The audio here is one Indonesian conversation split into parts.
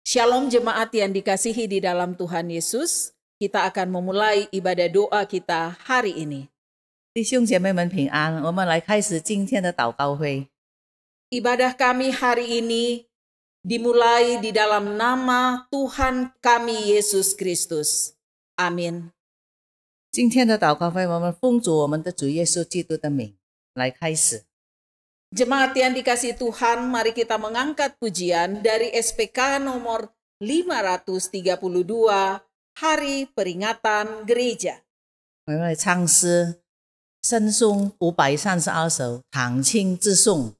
Shalom jemaat yang dikasihi di dalam Tuhan Yesus, kita akan memulai ibadah doa kita hari ini. 弟兄姐妹们平安，我们来开始今天的祷告会。 Ibadah kami hari ini dimulai di dalam nama Tuhan kami Yesus Kristus. Amin. 今天的祷告会，我们奉主我们的主耶稣基督的名来开始。 Jemaat yang dikasihi Tuhan, mari kita mengangkat pujian dari SPK nomor 532, Hari Peringatan Gereja. 我们来唱诗《圣颂532首堂庆之颂》。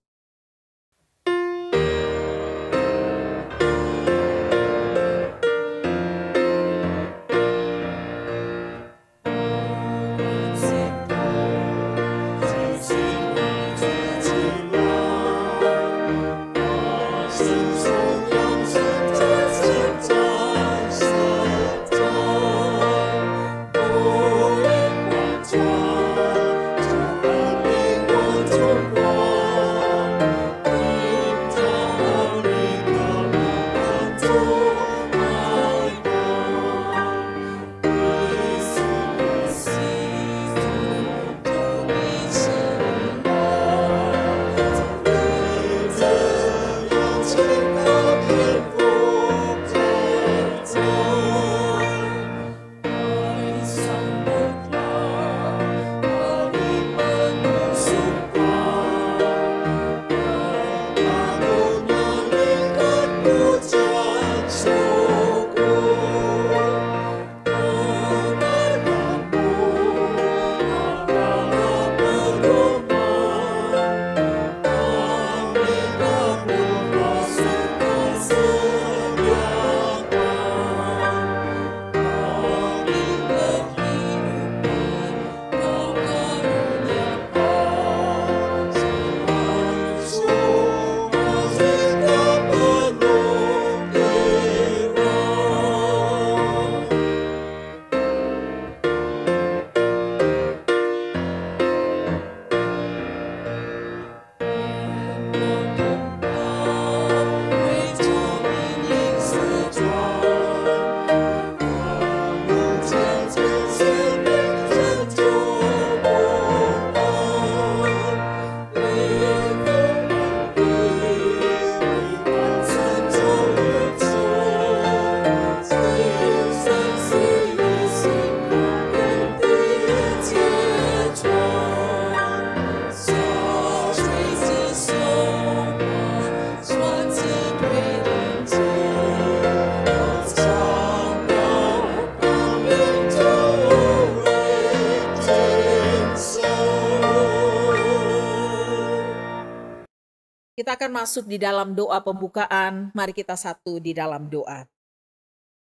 Kita akan masuk di dalam doa pembukaan. Mari kita satu di dalam doa.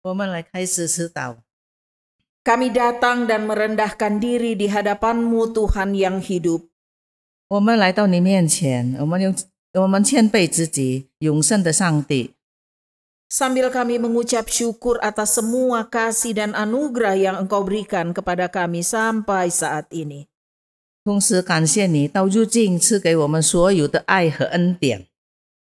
我们来开始祈祷。 Kami datang dan merendahkan diri di hadapan-Mu Tuhan yang hidup. 我们来到你面前，我们谦卑自己，永生的上帝。 Sambil kami mengucap syukur atas semua kasih dan anugerah yang Engkau berikan kepada kami sampai saat ini. 同时感谢你到如今赐给我们所有的爱和恩典。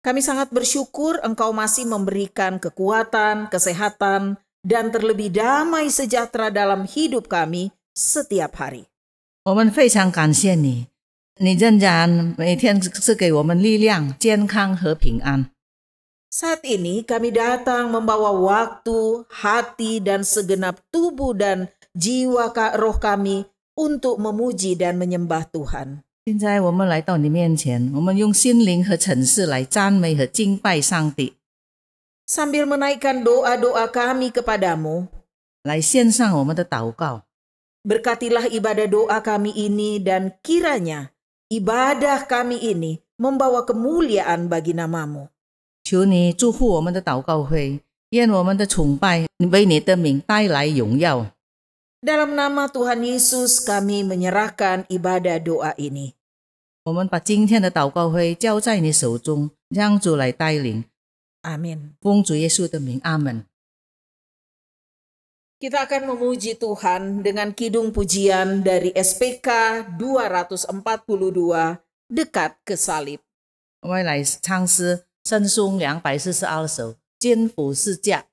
Kami sangat bersyukur Engkau masih memberikan kekuatan, kesehatan, dan terlebih damai sejahtera dalam hidup kami setiap hari. 我们非常感谢你，你仍然每天赐给我们力量、健康和平安。 Saat ini kami datang membawa waktu, hati, dan segenap tubuh dan jiwa roh kami untuk memuji dan menyembah Tuhan. 现在我们来到你面前，我们用心灵和诚实来赞美和敬拜上帝， Sambil menaikkan doa-doa kami kepadamu, 来献上我们的祷告。 berkatilah ibadah doa kami ini dan kiranya ibadah kami ini membawa kemuliaan bagi namamu. 求你祝福我们的祷告会，愿我们的崇拜为你的名带来荣耀。 Dalam nama Tuhan Yesus kami menyerahkan ibadah doa ini. 我们把今天的祷告会交在你手中，让主来带领。 Amin. 奉主耶稣的名，阿门。 Kita akan memuji Tuhan dengan kidung pujian dari SPK 242, Dekat ke Salib. 我们来唱诗《圣颂242首肩负四架。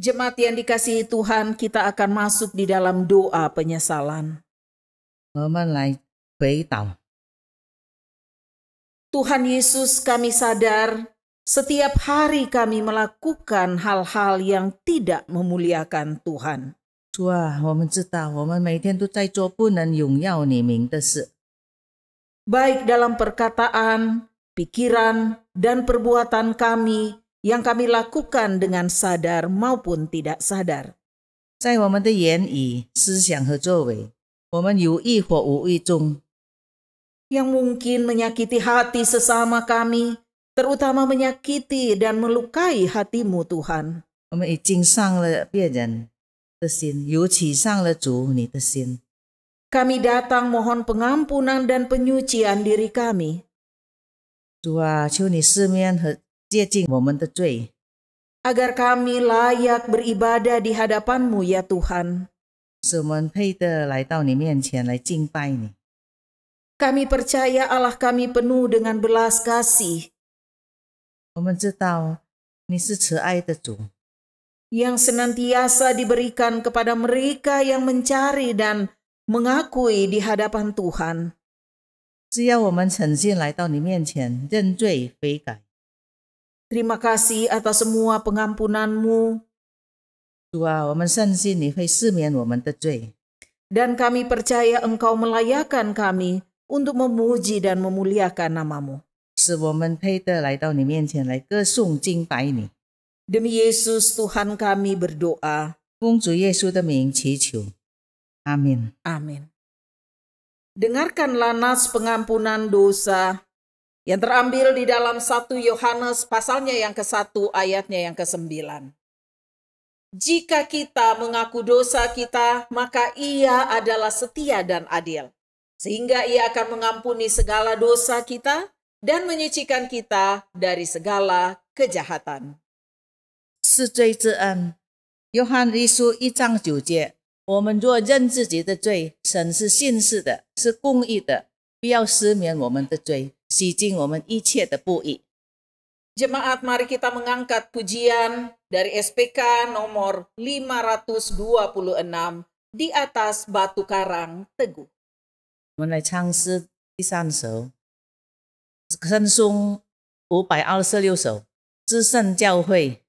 Jemaat yang dikasihi Tuhan, kita akan masuk di dalam doa penyesalan. 我们来回祷。 Tuhan Yesus, kami sadar setiap hari kami melakukan hal-hal yang tidak memuliakan Tuhan. 主啊，我们知道我们每天都在做不能荣耀你名的事， Baik dalam perkataan, pikiran, dan perbuatan kami yang kami lakukan dengan sadar maupun tidak sadar. 在我们的言语、思想和作为，我们有意或无意中， Yang mungkin menyakiti hati sesama kami, terutama menyakiti dan melukai hatimu Tuhan. 我们已经伤了别人的心，尤其伤了主你的心。 Kami datang mohon pengampunan dan penyucian diri kami, 主啊，求你赦免和洁净我们的罪， agar kami layak beribadah di hadapan-Mu ya Tuhan. 使我们配得来到你面前来敬拜你。 Kami percaya Allah kami penuh dengan belas kasih, 我们知道你是慈爱的主， yang senantiasa diberikan kepada mereka yang mencari dan mengakui di hadapan Tuhan. 只要我们诚心来到你面前认罪悔改， Terima kasih atas semua pengampunan-Mu, 主啊，我们深信你会赦免我们的罪， dan kami percaya Engkau melayakkan kami untuk memuji dan memuliakan nama-Mu. 使我们配得来到你面前来歌颂敬拜你。 Demi Yesus Tuhan kami berdoa. 奉主耶稣的名祈求，阿门。 Amin. Dengarkanlah nas pengampunan dosa yang terambil di dalam 1 Yohanes pasalnya yang ke-1 ayatnya yang ke-9. Jika kita mengaku dosa kita, maka Ia adalah setia dan adil, sehingga Ia akan mengampuni segala dosa kita dan menyucikan kita dari segala kejahatan. 是罪之恩。约翰一书1章9节，我们若认自己的罪，神是信实的，是公义的，必要赦免我们的罪，洗净我们一切的不义。 Jemaat, mari kita mengangkat pujian dari SPK nomor 526 di atas batu karang teguh. 我们来唱诗第3首，圣颂526首，至圣教会。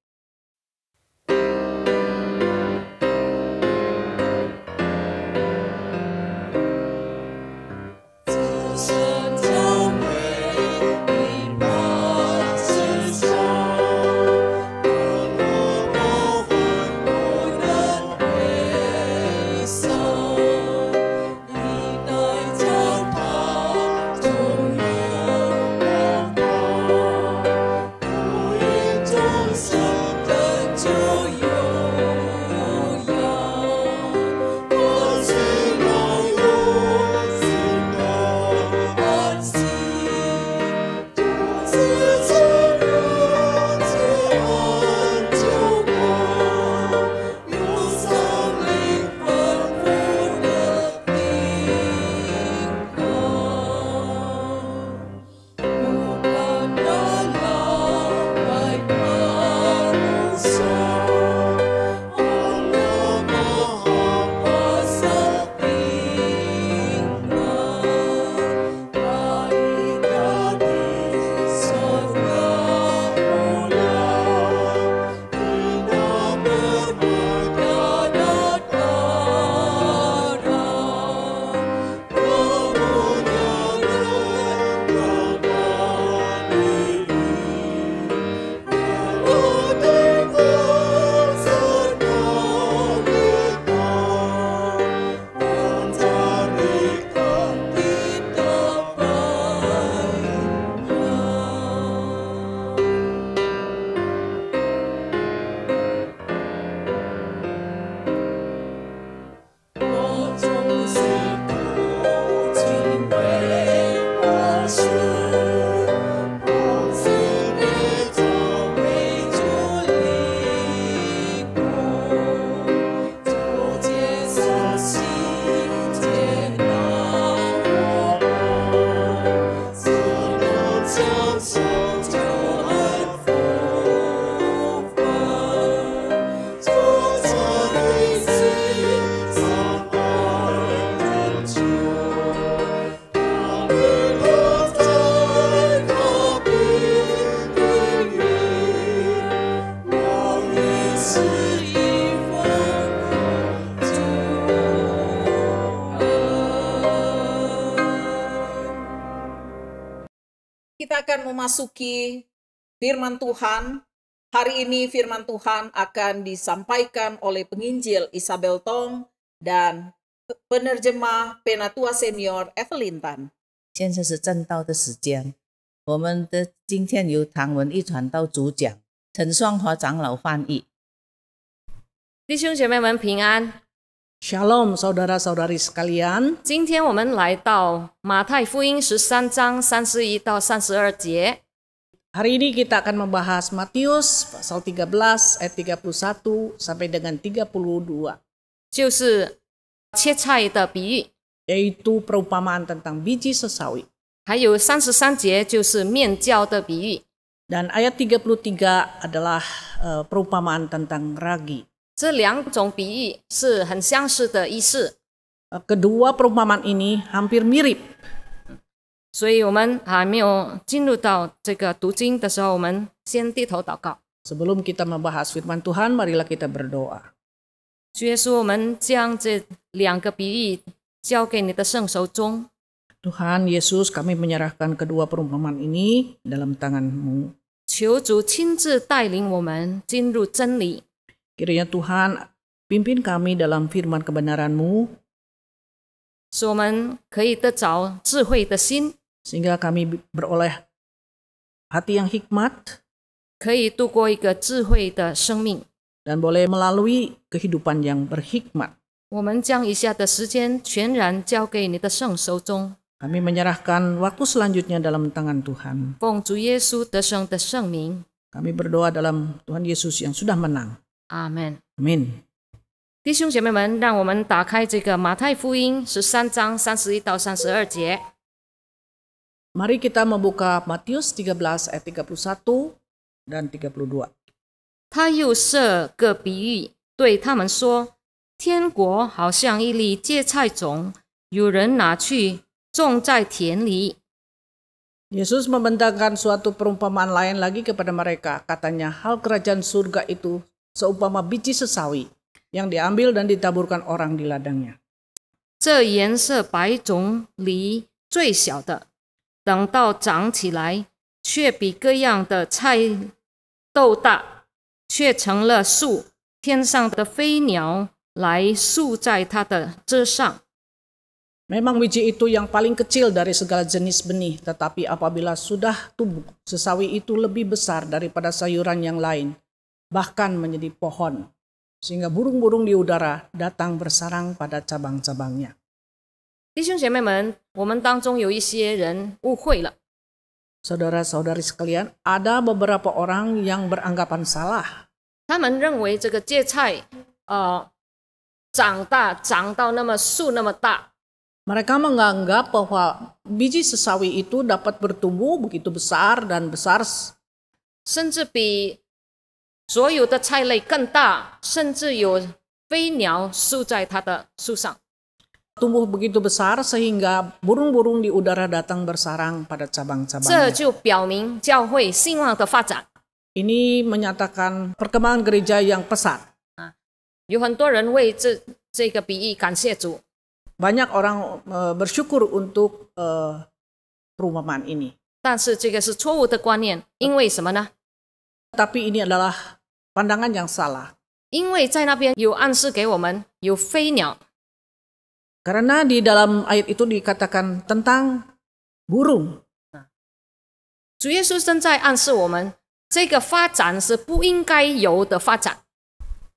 中 akan memasuki firman Tuhan. Hari ini firman Tuhan akan disampaikan oleh penginjil Isabel Tong dan penerjemah Penatua Senior Evelyn Tan. 现在是正道的时间，我们的今天由唐文义传道主讲，陈双华长老翻译。弟兄姐妹们平安。 Shalom saudara-saudari sekalian. 今天我们来到马太福音13章31到32节。 Hari ini kita akan membahas Matius pasal 13 ayat 31 sampai dengan 32. 就是切菜的比喻， Yaitu perumpamaan tentang biji sesawi. 还有33节就是面酵的比喻。 Dan ayat 33 adalah perumpamaan tentang ragi. 这两种比喻是很相似的意思， Kedua perumpamaan ini hampir mirip. 所以我们还没有进入到这个读经的时候，我们先低头祷告。 Sebelum kita membahas firman Tuhan, marilah kita berdoa. 主耶稣，我们将这两个比喻交给你的圣手中。 Tuhan Yesus, kami menyerahkan kedua perumpamaan ini dalam tangan-Mu. 求主亲自带领我们进入真理。 Kiranya Tuhan pimpin kami dalam firman kebenaran-Mu, 使我们可以得着智慧的心， sehingga kami beroleh hati yang hikmat 可以度过一个智慧的生命。 dan boleh melalui kehidupan yang berhikmat. 我们将以下的时间全然交给你的圣手中， Kami menyerahkan waktu selanjutnya dalam tangan Tuhan. 奉主耶稣得胜的圣名， Kami berdoa dalam Tuhan Yesus yang sudah menang. 阿门。 Amin. 弟兄姐妹们，让我们打开这个马太福音13章31到32节。 Mari kita membuka Matius 13 ayat 31 dan 32. 他又设个比喻，对他们说：天国好像一粒芥菜种，有人拿去种在田里。 Yesus membentangkan suatu perumpamaan lain lagi kepada mereka. Katanya, hal kerajaan surga itu seumpama biji sesawi yang diambil dan ditaburkan orang di ladangnya. 这颜色白种里最小的，等到长起来，却比各样的菜豆大，却成了树，天上的飞鸟来宿在它的枝上。 Memang biji itu yang paling kecil dari segala jenis benih, tetapi apabila sudah tumbuh, sesawi itu lebih besar daripada sayuran yang lain, bahkan menjadi pohon, sehingga burung-burung di udara datang bersarang pada cabang-cabangnya. 弟兄姐妹们，我们当中有一些人误会了， Saudara-saudari sekalian, ada beberapa orang yang beranggapan salah. 他们认为这个芥菜长到那么树那么大， Mereka menganggap bahwa biji sesawi itu dapat bertumbuh begitu besar dan besar, 甚至比所有的菜类更大，甚至有飞鸟宿在它的树上。 tumbuh begitu besar sehingga burung-burung di udara datang bersarang pada 这 cabang-cabangnya. 就表明教会兴旺的发展。 Ini menyatakan perkembangan gereja yang pesat. 有很多人为这个比喻感谢主， Banyak orang bersyukur untuk perumpamaan ini. 但是这个是错误的观念，因为什么呢？ Tapi ini adalah pandangan yang salah. 因为在那边有暗示给我们有飞鸟， Karena di dalam ayat itu dikatakan tentang burung. 主耶稣正在暗示我们，这个发展是不应该有的发展。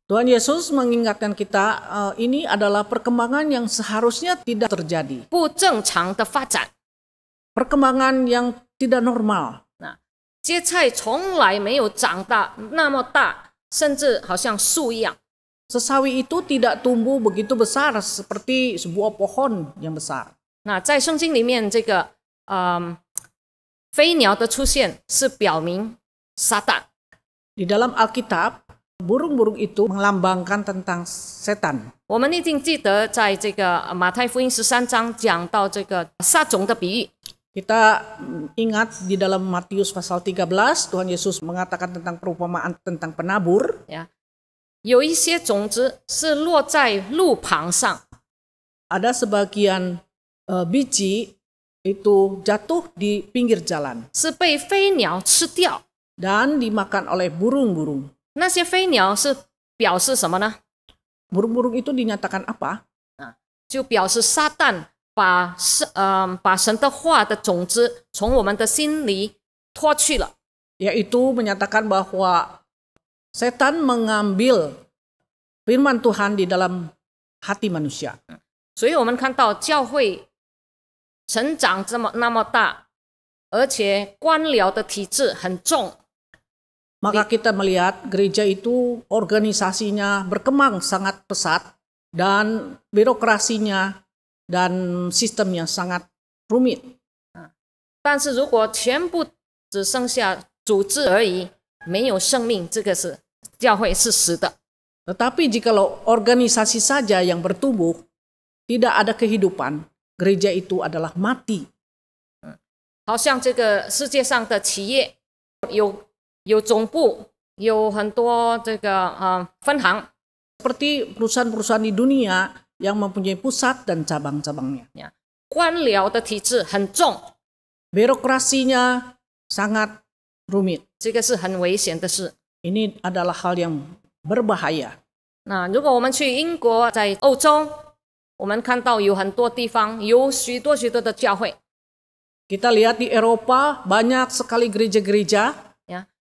Tuhan Yesus mengingatkan kita ini adalah perkembangan yang seharusnya tidak terjadi. 不正常的发展。 Perkembangan yang tidak normal. 芥菜从来没有长大那么大，甚至好像树一样。 Sesawi itu tidak tumbuh begitu besar seperti sebuah pohon yang besar. 那在圣经里面，这个飞鸟的出现是表明撒旦。 Di dalam Alkitab, burung-burung itu melambangkan tentang setan. 我们一定记得，在这个马太福音13章讲到这个撒种的比喻。 Kita ingat di dalam Matius pasal 13, Tuhan Yesus mengatakan tentang perumpamaan tentang penabur. 有一些种子是落在路旁上， Ada sebagian biji itu jatuh di pinggir jalan 是被飞鸟吃掉。 dan dimakan oleh burung-burung. 那些飞鸟是表示什么呢？ Burung-burung itu dinyatakan apa? 就表示撒旦把神的话的种子从我们的心里脱去了。 Yaitu menyatakan bahwa setan mengambil firman Tuhan di dalam hati manusia. 所以我们看到教会成长那么大，而且官僚的体制很重。 Maka kita melihat gereja itu organisasinya berkembang sangat pesat dan birokrasinya dan sistemnya sangat rumit. 但是如果全部只剩下组织而已，没有生命，这个是教会是死的。 Tetapi jikalau organisasi saja yang bertumbuh, tidak ada kehidupan, gereja itu adalah mati. 好像这个世界上的企业有总部，有很多这个分行。 Seperti perusahaan-perusahaan di dunia yang mempunyai pusat dan cabang-cabangnya. 官僚的体制很重， Birokrasinya sangat rumit. 这个是很危险的事。 Ini adalah hal yang berbahaya. 那如果我们去英国，在欧洲，我们看到有很多地方有许多的教会， Kita lihat di Eropa banyak sekali gereja-gereja.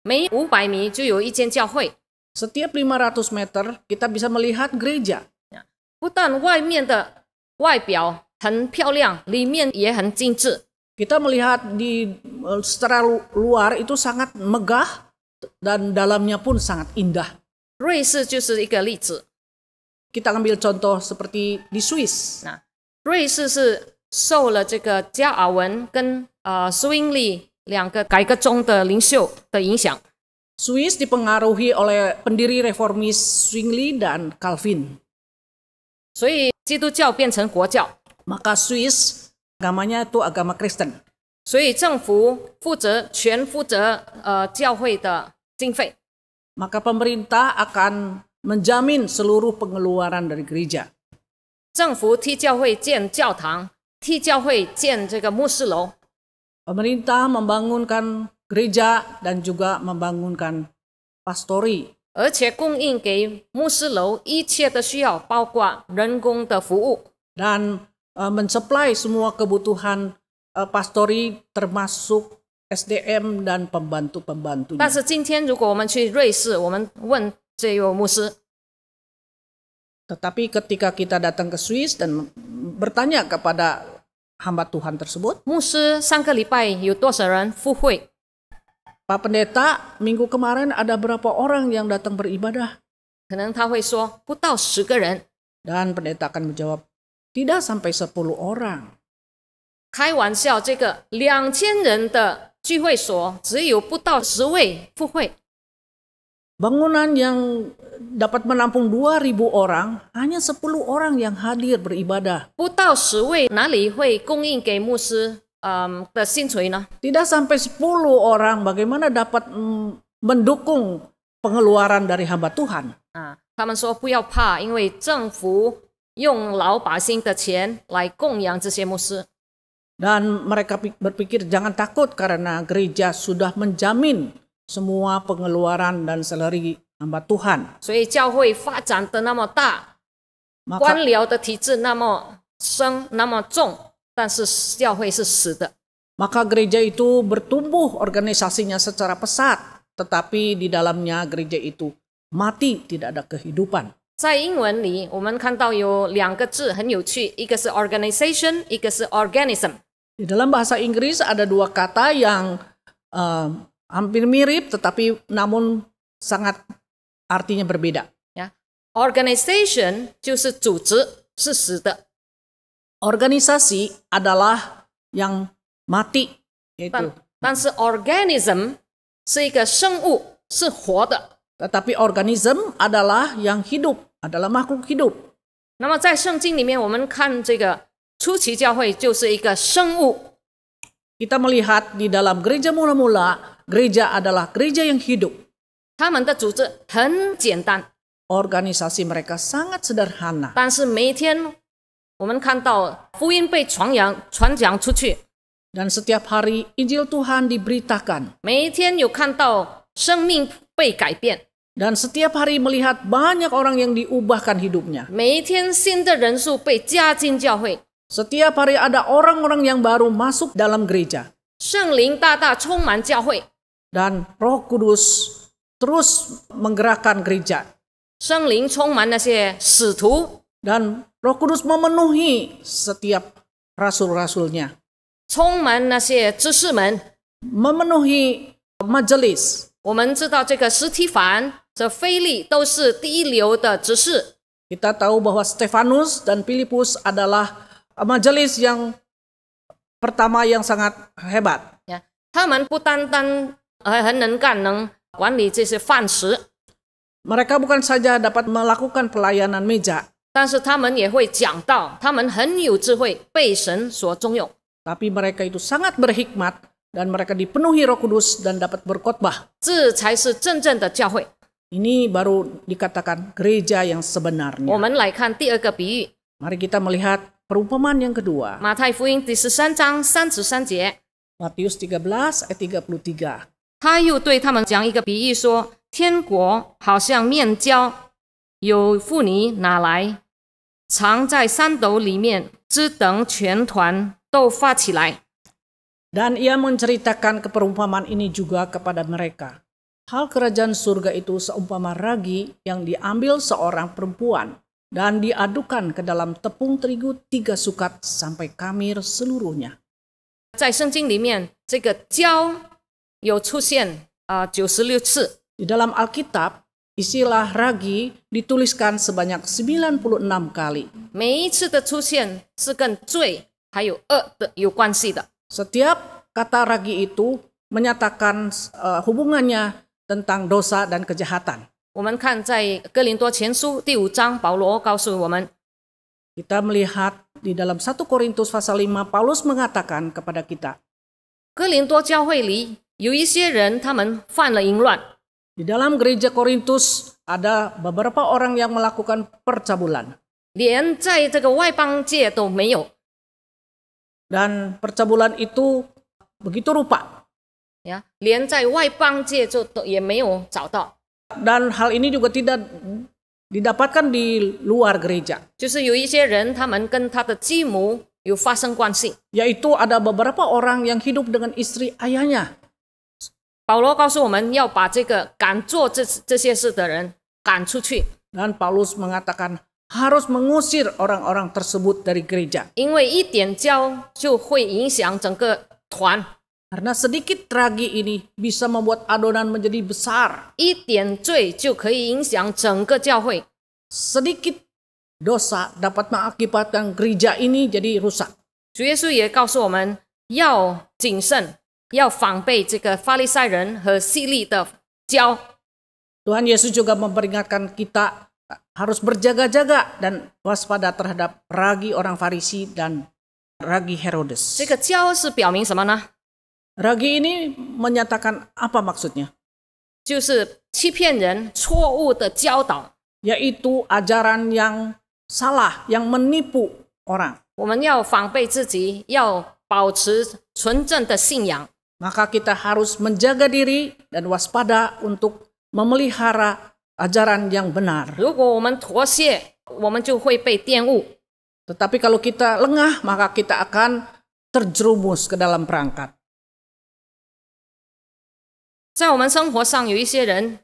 每500米就有一间教会。 Setiap 500 meter kita bisa melihat gereja. 不但外面的外表很漂亮，里面也很精致。 Kita melihat secara luar itu sangat megah dan dalamnya pun sangat indah. 瑞士就是一个例子。 Kita ambil contoh seperti di Swiss. 瑞士是受了这个加尔文跟苏英利两个改革宗的领袖的影响。 Swiss dipengaruhi oleh pendiri reformis Zwingli dan Calvin. 所以基督教变成国教， Maka Swiss agamanya itu agama Kristen. 所以政府全负责教会的经费。 Maka pemerintah akan menjamin seluruh pengeluaran dari gereja. 政府替教会建教堂，替教会建这个牧师楼。 Pemerintah membangunkan gereja dan juga membangunkan pastori. 而且供应给牧师楼一切的需要，包括人工的服务。 Dan mensuplai semua kebutuhan pastori termasuk SDM dan 但 pembantu-pembantunya. 是今天如果我们去瑞士，我们问这位牧师， Tetapi ketika kita datang ke Swiss dan bertanya kepada hamba Tuhan tersebut, 牧师上个礼拜有多少人赴会？ Pak Pendeta, minggu kemarin ada berapa orang yang datang beribadah? 可能他会说不到10个人。 Dan pendeta akan menjawab, tidak sampai 10 orang. 开玩笑，这个2000人的聚会所只有不到10位赴会。 Bangunan yang dapat menampung 2.000 orang, hanya 10 orang yang hadir beribadah. 不到10位，哪里会供应给牧师的薪水呢？ Tidak sampai 10 orang, bagaimana dapat mendukung pengeluaran dari hamba Tuhan? 他们说不要怕，因为政府用老百姓的钱来供养这些牧师。 Dan mereka berpikir jangan takut karena gereja sudah menjamin semua pengeluaran dan salary hamba Tuhan. 所以教会发展的那么大，官僚的体制那么深那么重，但是教会是死的。 Maka gereja itu bertumbuh organisasinya secara pesat, tetapi di dalamnya gereja itu mati, tidak ada kehidupan. 在英文里，我们看到有2个字很有趣，一个是 organization， 一个是 organism。 Di dalam bahasa Inggris ada 2 kata yang hampir mirip, tetapi namun sangat artinya berbeda. Organization 就是组织，是死的。 Organisasi adalah yang mati, yaitu. 但是 organism 是一个生物，是活的。 Tetapi organism adalah yang hidup, adalah makhluk hidup. 那么在圣经里面，我们看这个初期教会就是一个生物。 Kita melihat di dalam gereja mula-mula, gereja adalah gereja yang hidup. 他们的组织很简单， Organisasi mereka sangat sederhana. 但是每一天我们看到福音被传讲出去， Dan setiap hari Injil Tuhan diberitakan. 每一天有看到生命被改变， Dan setiap hari melihat banyak orang yang diubahkan hidupnya. 每一天新的人数被加进教会， Setiap hari ada orang-orang yang baru masuk dalam gereja. 圣灵大大充满教会， Dan Roh Kudus terus menggerakkan gereja. 圣灵充满那些使徒， Dan Roh Kudus memenuhi setiap rasul-rasulnya. 充满那些执事们。 Memenuhi majelis. 我们知道这个司提反、这腓利都是第一流的执事， Kita tahu bahwa Stefanus dan Filipus adalah majelis yang pertama yang sangat hebat. 他们不单单很能干，能管理这些饭食， Mereka bukan saja dapat melakukan pelayanan meja, 但是他们也会讲道，他们很有智慧，被神所重用。 tapi mereka itu sangat berhikmat dan mereka dipenuhi Roh Kudus dan dapat berkhotbah. 这才是真正的教会。 Ini baru dikatakan gereja yang 我 sebenarnya. 们来看第二个比喻， Mari kita melihat perumpamaan yang kedua. 马太福音第13章33节， Matius 13 ayat 33. 他又对他们讲一个比喻说：天国好像面交，有妇女拿来，藏在三斗里面，只等全团都发起来。 Dan ia menceritakan keperumpamaan ini juga kepada mereka. Hal kerajaan surga itu seumpama ragi yang diambil seorang perempuan dan diadukan ke dalam tepung terigu 3 sukat sampai kamir seluruhnya. 在圣经里面，这个交有出现96次， Di dalam Alkitab, istilah ragi dituliskan sebanyak 96 kali. 每一次的出现是跟罪还有恶的有关系的。 Setiap kata ragi itu menyatakan hubungannya tentang dosa dan kejahatan. 我们看在哥林多前书第5章，保罗告诉我们， Kita melihat di dalam 1 Korintus pasal 5, Paulus mengatakan kepada kita, 哥林多教会里有一些人，他们犯了淫乱， di dalam gereja Korintus ada beberapa orang yang melakukan percabulan. 连在这个外邦界都没有。 Dan percabulan itu begitu rupa. 连在外邦界都也没有找到， Dan hal ini juga tidak didapatkan di luar gereja. 就是有一些人，他们跟他的继母有发生关系。 Yaitu ada beberapa orang yang hidup dengan istri ayahnya. 保罗告诉我们要把这个敢做这些事的人赶出去， Dan Paulus mengatakan harus mengusir orang-orang tersebut dari gereja. 因为一点交就会影响整个团， Karena sedikit ragi ini bisa membuat adonan menjadi besar. 一点罪就可以影响整个教会。 Sedikit dosa dapat mengakibatkan gereja ini jadi rusak. 主耶稣也告诉我们要谨慎，要防备这个法利赛人和希律的交。 Tuhan Yesus juga memperingatkan kita harus berjaga-jaga dan waspada terhadap ragi orang Farisi dan ragi Herodes. 这个交是表明什么呢？ Ragi ini menyatakan apa maksudnya? 就是欺骗人、错误的教导。 Yaitu ajaran yang salah, yang menipu orang. 我们要防备自己，要保持纯正的信仰。 Maka kita harus menjaga diri dan waspada untuk memelihara ajaran yang benar. 如果我们妥协，我们就会被玷污。 Tetapi kalau kita lengah, maka kita akan terjerumus ke dalam perangkap. 在我们生活上，有一些人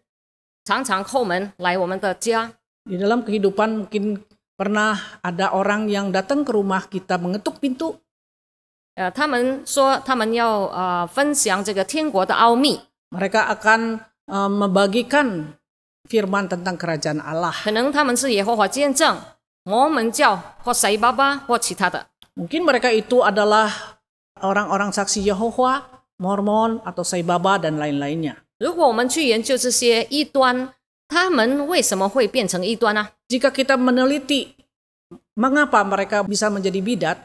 常常叩门来我们的家， Di dalam kehidupan mungkin pernah ada orang yang datang ke rumah kita mengetuk pintu. 他们说他们要分享这个天国的奥秘， Mereka akan membagikan firman tentang kerajaan Allah. 可能他们是耶和华见证、摩门教或谁巴巴或其他的。 Mungkin mereka itu adalah orang-orang saksi Yehova, Mormon atau Sai Baba dan lain-lainnya. 如果我们去研究这些异端，他们为什么会变成异端呢？ Jika kita meneliti mengapa mereka bisa menjadi bidat,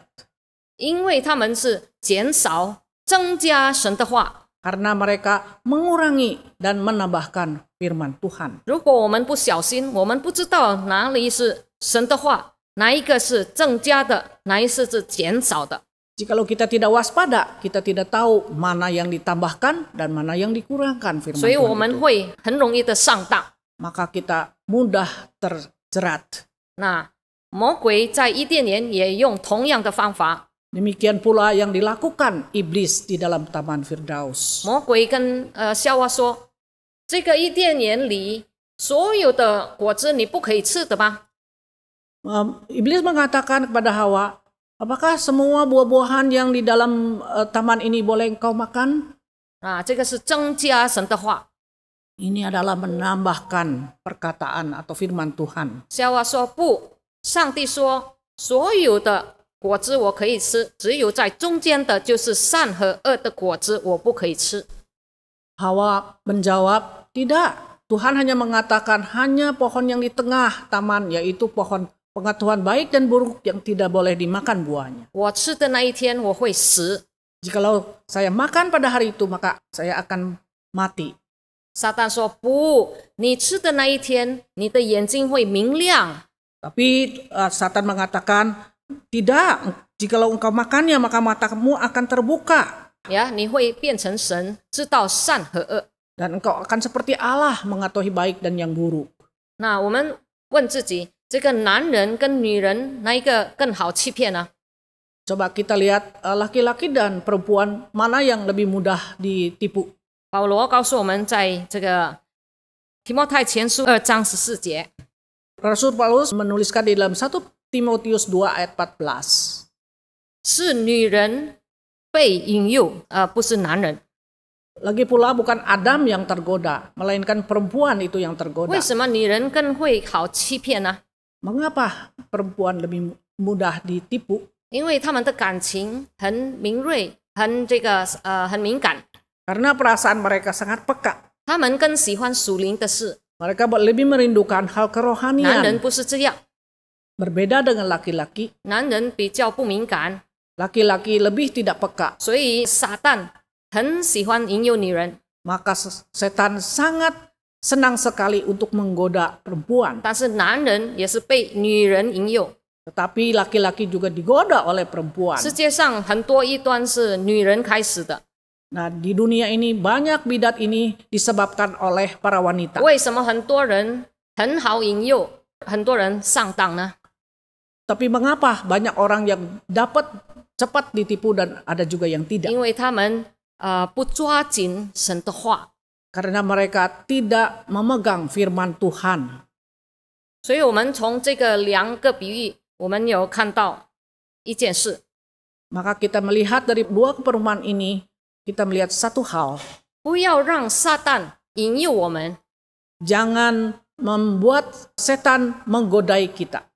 因为他们是减少、增加神的话。 karena mereka mengurangi dan menambahkan firman Tuhan. 如果我们不小心，我们不知道哪里是神的话，哪一个是增加的，哪一个是减少的。Jikalau kita tidak waspada, kita tidak tahu mana yang ditambahkan dan mana yang dikurangkan firman 所以我 Tuhan 们 itu. 会很容易的上当。 Maka kita mudah terjerat. 那魔鬼在伊甸园也用同样的方法， Demikian pula yang dilakukan iblis di dalam Taman Firdaus. 魔鬼跟夏娃说：“这个伊甸园里所有的果子你不可以吃的吗？” Iblis mengatakan kepada Hawa, apakah semua buah-buahan yang di dalam taman ini boleh engkau makan? 啊，这个是增加神的话。 Ini adalah menambahkan perkataan atau firman Tuhan. 夏娃说：“不，上帝说所有的果子我可以吃，只有在中间的，就是善和恶的果子我不可以吃。” Hawa menjawab, tidak. Tuhan hanya mengatakan hanya pohon yang di tengah taman, yaitu pohon pengetahuan baik dan buruk yang tidak boleh dimakan buahnya. 我吃的那一天我会死。 Jikalau saya makan pada hari itu, maka saya akan mati. 撒旦说：“不，你吃的那一天，你的眼睛会明亮。” Tapi Satan mengatakan, tidak. Jikalau engkau makannya, maka matamu akan terbuka. 呀，你会变成神，知道善和恶。 Dan engkau akan seperti Allah mengetahui baik dan yang buruk. 那我们问自己，这个男人跟女人哪一个更好欺骗呢？ Coba kita lihat laki-laki dan perempuan mana yang lebih mudah ditipu. 保罗告诉我们，在这个提摩太前书2章14节， Rasul Paulus menuliskan di dalam 1 Timotius 2 ayat 14. 是女人被引诱，不是男人。 Lagi pula bukan Adam yang tergoda, melainkan perempuan itu yang tergoda. 为什么女人更会好欺骗呢？ Mengapa perempuan lebih mudah ditipu? 因为他们的感情很敏锐，很敏感， Karena perasaan mereka sangat peka. 他们更喜欢属灵的事。 Mereka lebih merindukan hal 男人 kerohanian. 不是这样， Berbeda dengan laki-laki. 男人比较不敏感， Laki-laki lebih tidak peka. 所以撒旦很喜欢引诱女人。 Maka setan sangat senang sekali untuk menggoda perempuan. 但是男人也是被女人引诱。 Tetapi laki-laki juga digoda oleh perempuan. 世界上很多异端是女人开始的。 Nah, di dunia ini banyak bidat ini disebabkan oleh para wanita. 为什么很多人很好引诱，很多人上当呢？ Tapi mengapa banyak orang yang dapat cepat ditipu dan ada juga yang tidak? 因为他们不抓紧神的话。 Karena mereka tidak memegang firman Tuhan. 所以我们从这个2个比喻，我们有看到一件事。 Maka kita melihat dari dua perumpamaan ini, kita melihat satu hal. 不要让撒旦引诱我们， Jangan membuat setan menggodai kita.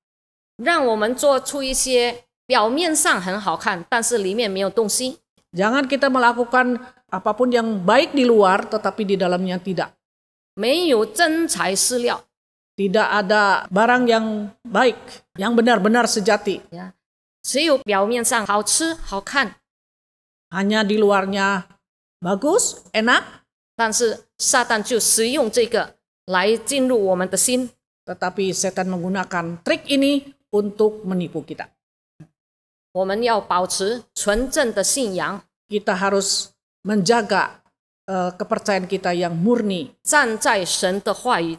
让我们做出一些表面上很好看，但是里面没有东西。 Jangan kita melakukan apapun yang baik di luar, tetapi di dalamnya tidak. 没有真材实料， Tidak ada barang yang baik, yang benar-benar sejati. 只有表面上好吃好看， Hanya di luarnya bagus, enak, 但是撒旦就使用这个来进入我们的心。 tetapi setan menggunakan trik ini untuk menipu kita. 我们要保持纯正的信仰， Kita harus menjaga kepercayaan kita yang murni, 站在神的话语，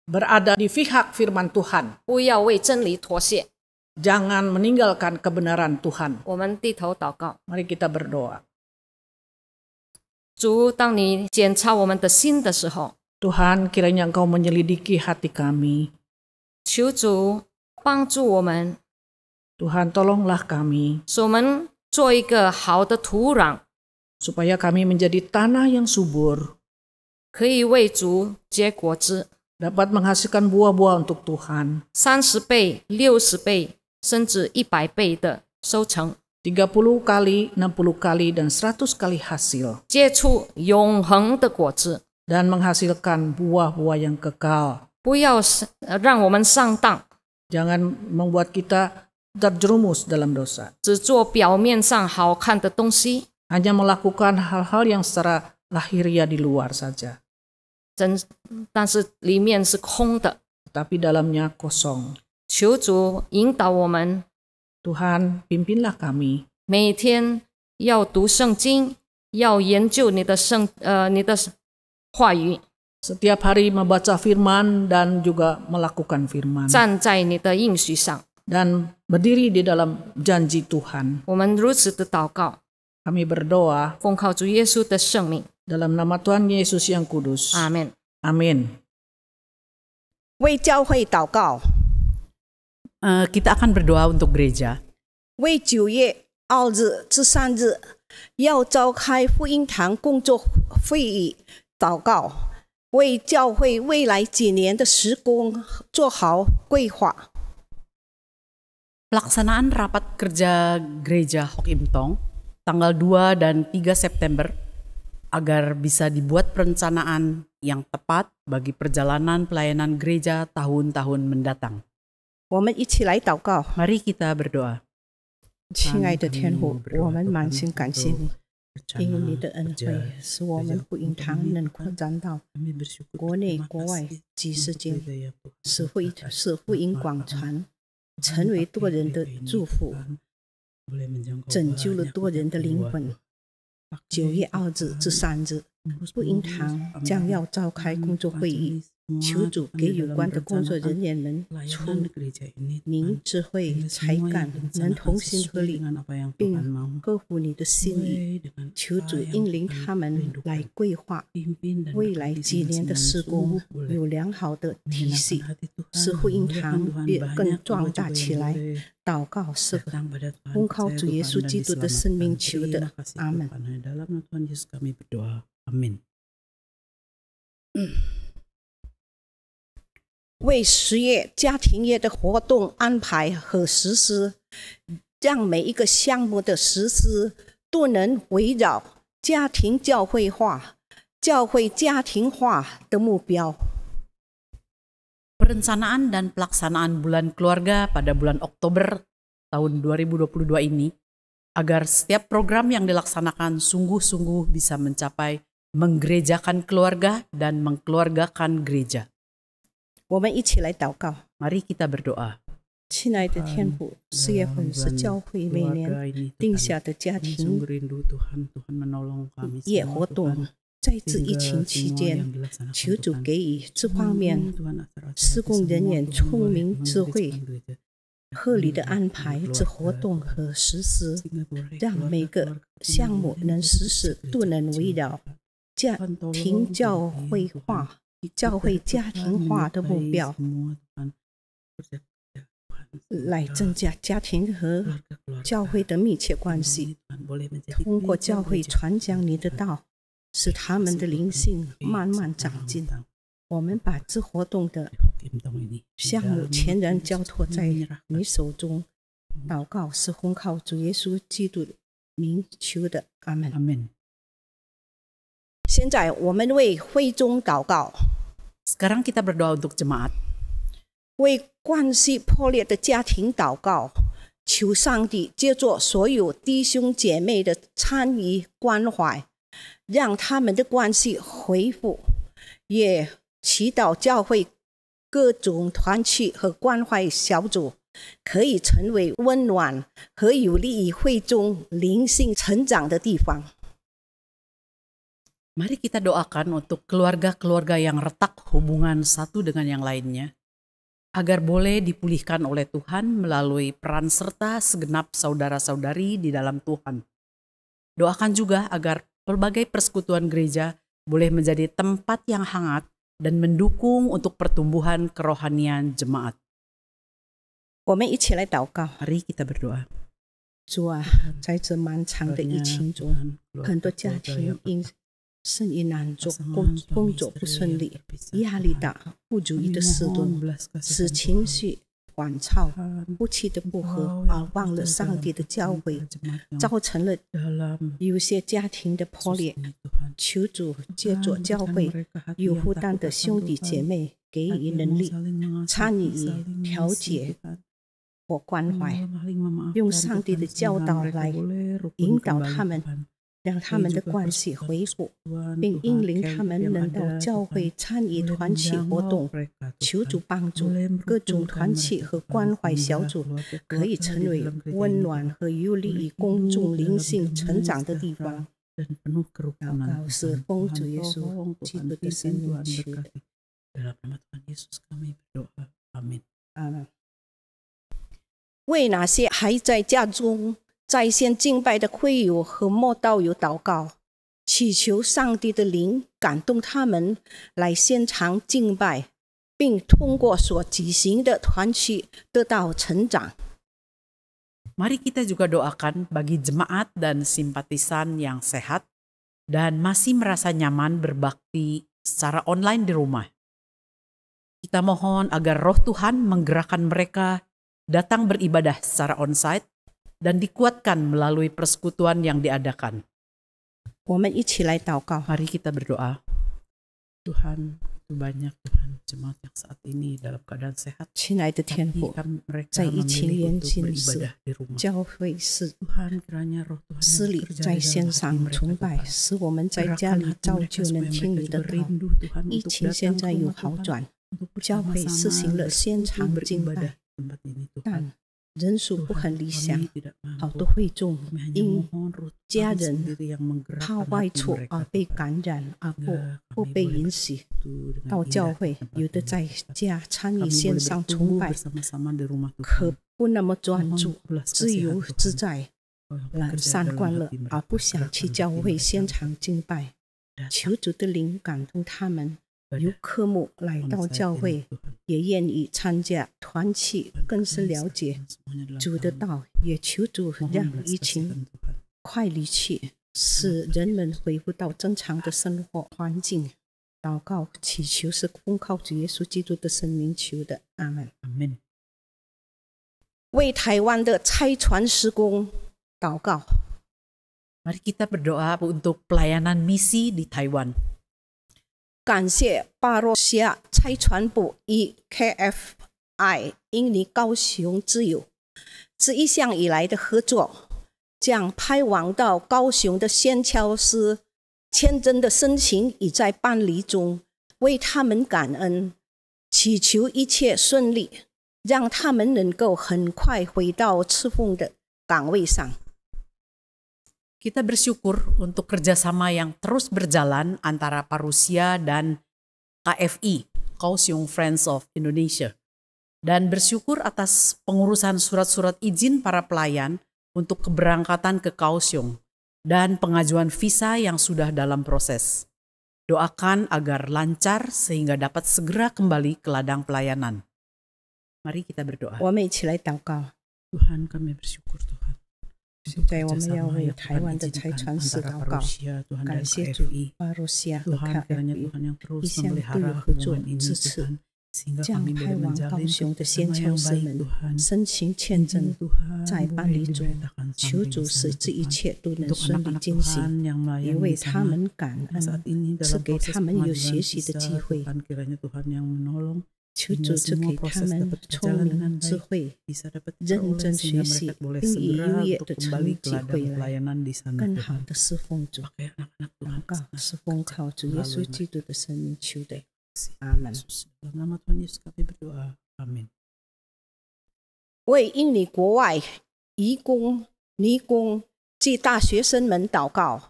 berada di pihak firman Tuhan. 不要为真理妥协。 Jangan meninggalkan kebenaran Tuhan. 我们低头祷告， Mari kita berdoa. 主，当你检查我们的心的时候， Tuhan, kiranya Engkau menyelidiki hati kami. 求主帮助我们， Tuhan, tolonglah kami 使我们做一个好的土壤， supaya kami menjadi tanah yang subur, 可以为主结果子， dapat menghasilkan buah-buah untuk Tuhan. 30倍、60倍，甚至100倍的收成， 30 kali, 60 kali, dan 100 kali hasil. 结出永恒的果子。 Dan menghasilkan buah-buah yang kekal. 不要让我们上当， Jangan membuat kita terjerumus dalam dosa. 只做表面上好看的东西， Hanya melakukan hal-hal yang secara lahiriah di luar saja. 但是里面是空的。 Tetapi dalamnya kosong. 求主引导我们， Tuhan, pimpinlah kami 每天要读圣经，要研究你的话语， Setiap hari membaca firman dan juga melakukan firman. 站在你的应许上。 Dan berdiri di dalam janji Tuhan. 我们如此的祷告， Kami berdoa 奉靠主耶稣的圣名， dalam nama Tuhan Yesus yang kudus. 阿门。 Amin. 为教会祷告， Kita akan berdoa untuk gereja. 为9月2日至3日要召开福音堂工作会议祷告，为教会未来几年的施工做好规划。 Pelaksanaan rapat kerja gereja Hok Im Tong tanggal 2 dan 3 September agar bisa dibuat perencanaan yang tepat bagi perjalanan pelayanan gereja tahun-tahun mendatang. 我们一起来祷告。 Mari kita berdoa. 亲爱的天父，我们满心感谢你，因为你的恩惠，使我们福音堂能扩展到国内国外几十间，使福音广传，成为多人的祝福，拯救了多人的灵魂。9月2日至3日，福音堂将要召开工作会议，求主给有关的工作人员们出明智慧才干，能同心合力，并合乎你的心意。求主引领他们来规划未来几年的施工，有良好的体系，使福音堂也更壮大起来。祷告是奉靠主耶稣基督的生命求的，阿门。 为10月家庭月的活动安排和实施，让每一个项目的实施都能围绕家庭教会化、教会家庭化的目标。 Perencanaan dan pelaksanaan bulan keluarga pada bulan Oktober tahun 2022 ini agar setiap program yang dilaksanakan sungguh-sungguh bisa mencapai menggerejakan keluarga dan mengkeluargakan gereja. 我们一起来祷告。 Mari kita berdoa. 亲爱的天父，4月份是教会每年定下的家庭夜活动。 在这疫情期间，求主给予这方面施工人员聪明智慧，合理的安排这活动和实施，让每个项目能实施都能围绕家庭教会化、教会家庭化的目标，来增加家庭和教会的密切关系，通过教会传讲你的道。 使他们的灵性慢慢长进。我们把这活动的项目全然交托在你手中，祷告是奉靠主耶稣基督的名求的，阿门。 Amin. 现在我们为会众祷告， Sekarang kita berdoa untuk jemaat. 为关系破裂的家庭祷告，求上帝借助所有弟兄姐妹的参与关怀。 让他们的关系恢复，也祈祷教会各种团契和关怀小组可以成为温暖和有利于会众灵性成长的地方。 Mari kita doakan untuk keluarga-keluarga yang retak hubungan satu dengan yang lainnya, agar boleh dipulihkan oleh Tuhan melalui peran serta segenap saudara-saudari di dalam Tuhan. Doakan juga agar berbagai persekutuan gereja boleh menjadi tempat yang hangat dan mendukung untuk pertumbuhan kerohanian jemaat. 我们一起来祷告。 Mari kita berdoa. 主啊，在这漫长的疫情中，很多家庭因生意难做、工作不顺利、压力大、不如意的事多，使情绪反操、夫妻的不和，而忘了上帝的教诲，造成了有些家庭的破裂。求主借助教会有负担的兄弟姐妹给予能力，参与调解或关怀，用上帝的教导来引导他们，让他们的关系恢复，并引领他们能到教会参与团契活动。求主帮助各种团契和关怀小组可以成为温暖和有利于公众灵性成长的地方。祷告是奉主耶稣基督的圣名求的。阿门。为那些还在家中在线敬拜的会友和默道友祷告，祈求上帝的灵感动他们来现场敬拜，并通过所举行的团契得到成长。Mari kita juga doakan bagi jemaat dan simpatisan yang sehat dan masih merasa nyaman berbakti secara online di rumah. Kita mohon agar Roh Tuhan menggerakkan mereka datang beribadah secara onsite dan dikuatkan melalui persekutuan yang diadakan. 我们一起来祷告。 Mari kita berdoa. Tuhan, banyak Tuhan jemaat yang saat ini dalam keadaan sehat. 亲爱的天父， 在疫情严峻时，教会是 Tuhan kiranya Roh Tuhan 使你在线上崇拜，使我们在家里照旧能听你的道。疫情现在有好转，教会实行了现场敬拜，但人数不很理想，好多会众因家人怕外出而被感染而不被允许到教会，有的在家参与线上崇拜，可不那么专注、自由自在、懒散惯了，而不想去教会现场敬拜。求主的灵感动他们，由科目来到教会，也愿意参加团契，更是了解主的道，也求主让疫情快离去，使人们恢复到正常的生活环境。祷告祈求是奉靠主耶稣基督的圣名求的，阿门。 Amin. 为台湾的拆船施工祷告。 Mari kita berdoa untuk pelayanan misi di Taiwan. 感谢巴洛西亚拆船部与 KFI 印尼高雄之友自一向以来的合作，将派往到高雄的宣教师签证的申请已在办理中，为他们感恩，祈求一切顺利，让他们能够很快回到侍奉的岗位上。 Kita bersyukur untuk kerjasama yang terus berjalan antara Parusia dan KFI, Kaohsiung Friends of Indonesia. Dan bersyukur atas pengurusan surat-surat izin para pelayan untuk keberangkatan ke Kaohsiung dan pengajuan visa yang sudah dalam proses. Doakan agar lancar sehingga dapat segera kembali ke ladang pelayanan. Mari kita berdoa. 我们一起来祷告。 Tuhan, kami bersyukur Tuhan. 现在我们要为台湾的拆船师祷告，感谢主，巴罗西亚和 KFI 一向都有合作支持，将派往高雄的宣教师们申请签证在办理中，求主使这一切都能顺利进行，也为他们感恩，赐给他们有学习的机会。 求主赐给他们聪明智慧，认真学习，并以优越的成绩回来，更好的侍奉主。祷告是奉靠主耶稣基督的圣名求的，阿门。为印尼国外移工、尼工及大学生们祷告，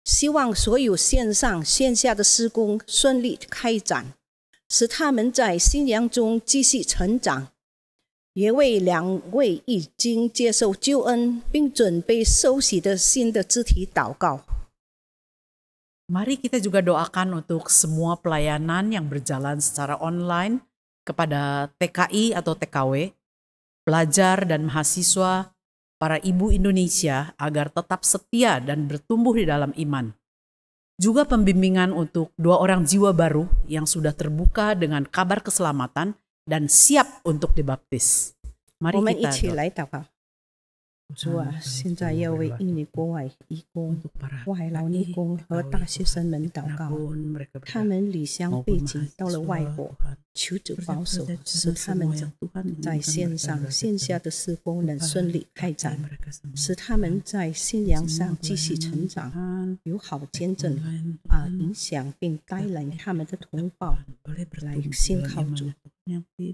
希望所有线上线下的施工顺利开展。 使他们在信仰中继续成长，也为2位已经接受救恩并准备受洗的新的肢体祷告。 Mari kita juga doakan untuk semua pelayanan yang berjalan secara online kepada TKI atau TKW, pelajar dan mahasiswa, para ibu Indonesia agar tetap setia dan bertumbuh di dalam iman. Juga pembimbingan untuk 2 orang jiwa baru yang sudah terbuka dengan kabar keselamatan dan siap untuk dibaptis. Mari kita 主啊，现在要为印尼国外义工、外劳义工和大学生们祷告，他们离乡背井到了外国，求主保守，使他们在线上线下的事工能顺利开展，使他们在信仰上继续成长，有好见证影响并带领他们的同胞来信靠主。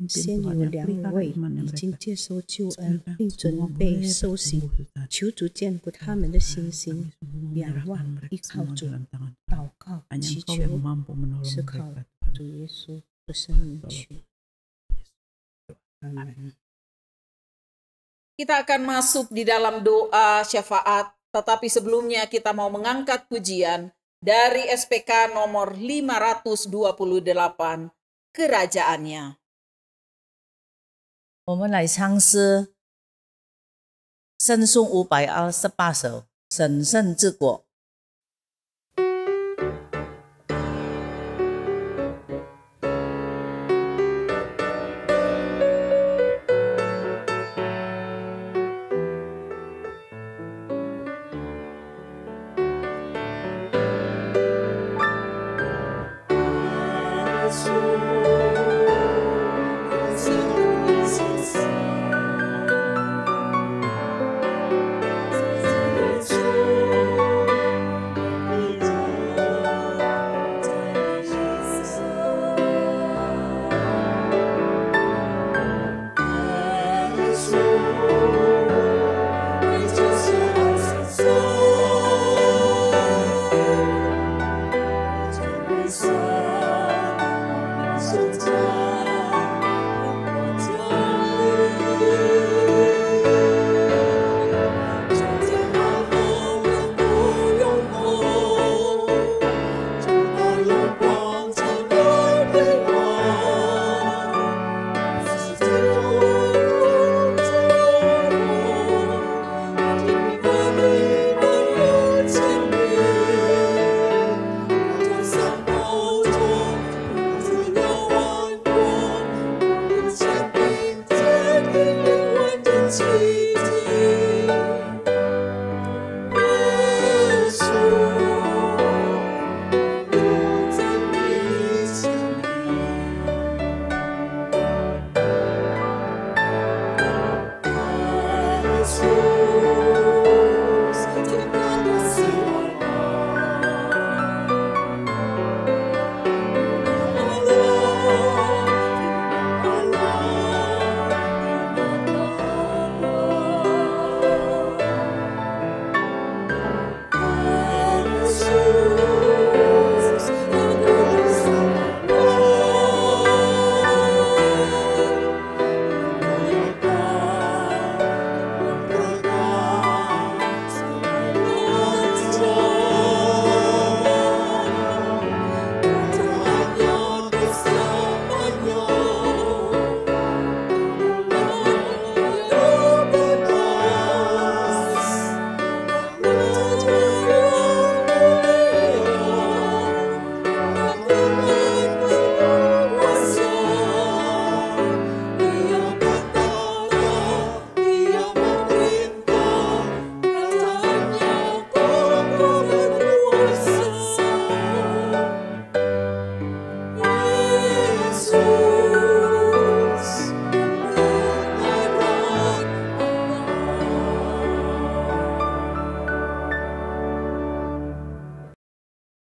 现有2位已经接受救恩并准备受洗，求主坚固他们的信心，仰望依靠主，祷告祈求是靠主耶稣的生命去。Amin. Kita akan masuk di dalam doa syafaat, tetapi sebelumnya kita mau mengangkat pujian dari SPK nomor 528, Kerajaannya. 我们来唱诗圣颂528首，神圣之国。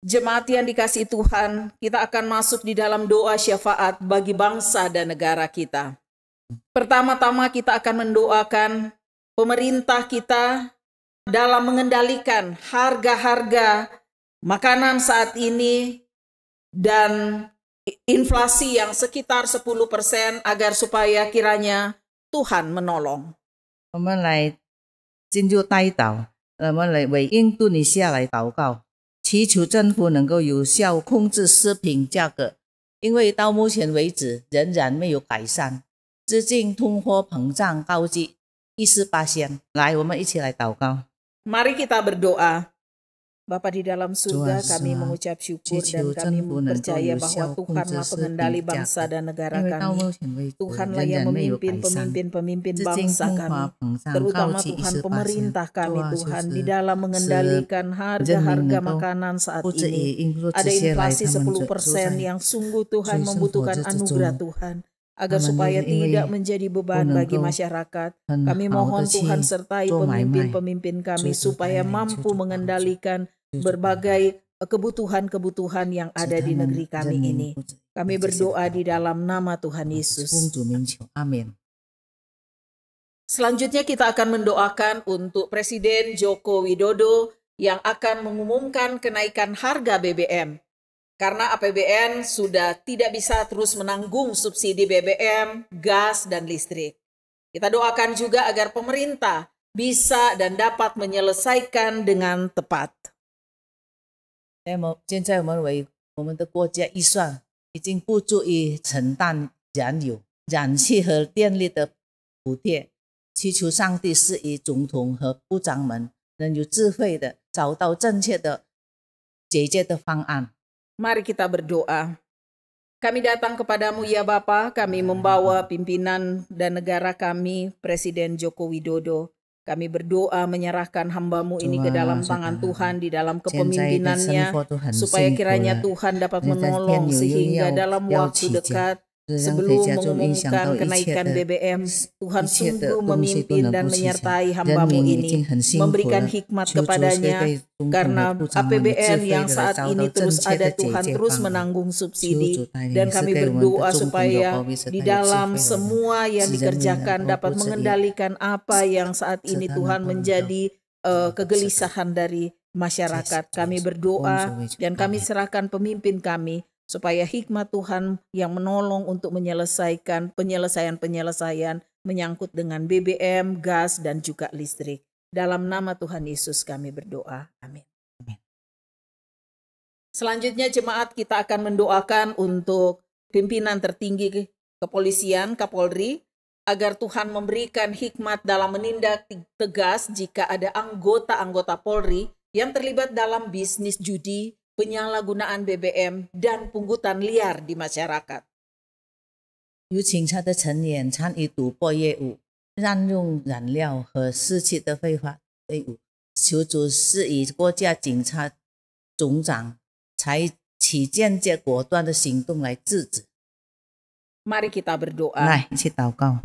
Jemaat yang dikasihi Tuhan, kita akan masuk di dalam doa syafaat bagi bangsa dan negara kita. Pertama-tama kita akan mendoakan pemerintah kita dalam mengendalikan harga-harga makanan saat ini dan inflasi yang sekitar 10% agar supaya kiranya Tuhan menolong. 我们来进入代祷，我们来为印度尼西亚来祷告，祈求政府能够有效控制食品价格，因为到目前为止仍然没有改善，最近通货膨胀高居14%。来，我们一起来祷告。Mari kita berdoa. Bapa di dalam surga, kami mengucap syukur dan kami percaya bahwa Tuhanlah pengendali bangsa dan negara kami. Tuhanlah yang memimpin pemimpin-pemimpin bangsa kami, terutama Tuhan pemerintah kami, Tuhan, di dalam mengendalikan harga-harga makanan saat ini. Ada inflasi 10% yang sungguh Tuhan membutuhkan anugerah Tuhan, agar supaya tidak menjadi beban bagi masyarakat. Kami mohon Tuhan sertai pemimpin-pemimpin kami supaya mampu mengendalikan berbagai kebutuhan-kebutuhan yang ada di negeri kami ini. Kami berdoa di dalam nama Tuhan Yesus. Amin. Selanjutnya kita akan mendoakan untuk Presiden Joko Widodo yang akan mengumumkan kenaikan harga BBM. Karena APBN sudah tidak bisa terus menanggung subsidi BBM, gas, dan listrik. Kita doakan juga agar pemerintah bisa dan dapat menyelesaikan dengan tepat. 现在我们为我们的国家预算已经不足以承担燃油、燃气和电力的补贴，祈求上帝赐予总统和部长们能有智慧的找到正确的解决的方案。 Mari kita berdoa. Kami datang kepadamu ya Bapa, kami membawa pimpinan dan negara kami, Presiden Joko Widodo. Kami berdoa menyerahkan hamba-Mu ini ke dalam tangan Tuhan di dalam kepemimpinannya, supaya kiranya Tuhan dapat menolong sehingga dalam waktu dekat sebelum mengumumkan kenaikan BBM, Tuhan sungguh memimpin dan menyertai hamba-Mu ini, memberikan hikmat kepadanya, karena APBN yang saat ini terus ada, Tuhan terus menanggung subsidi, dan kami berdoa supaya di dalam semua yang dikerjakan dapat mengendalikan apa yang saat ini Tuhan menjadi kegelisahan dari masyarakat. Kami berdoa dan kami serahkan pemimpin kami, supaya hikmat Tuhan yang menolong untuk menyelesaikan penyelesaian menyangkut dengan BBM, gas, dan juga listrik. Dalam nama Tuhan Yesus kami berdoa. Amin. Selanjutnya jemaat kita akan mendoakan untuk pimpinan tertinggi kepolisian, Kapolri, agar Tuhan memberikan hikmat dalam menindak tegas jika ada anggota-anggota Polri yang terlibat dalam bisnis judi, penyalahgunaan BBM, dan pungutan liar di masyarakat. 有警察的成员参与赌博业务、滥用燃料和失窃的非法业务，求主赐予国家警察总长采取间接果断的行动来制止。 Mari kita berdoa. 来，一起祷告。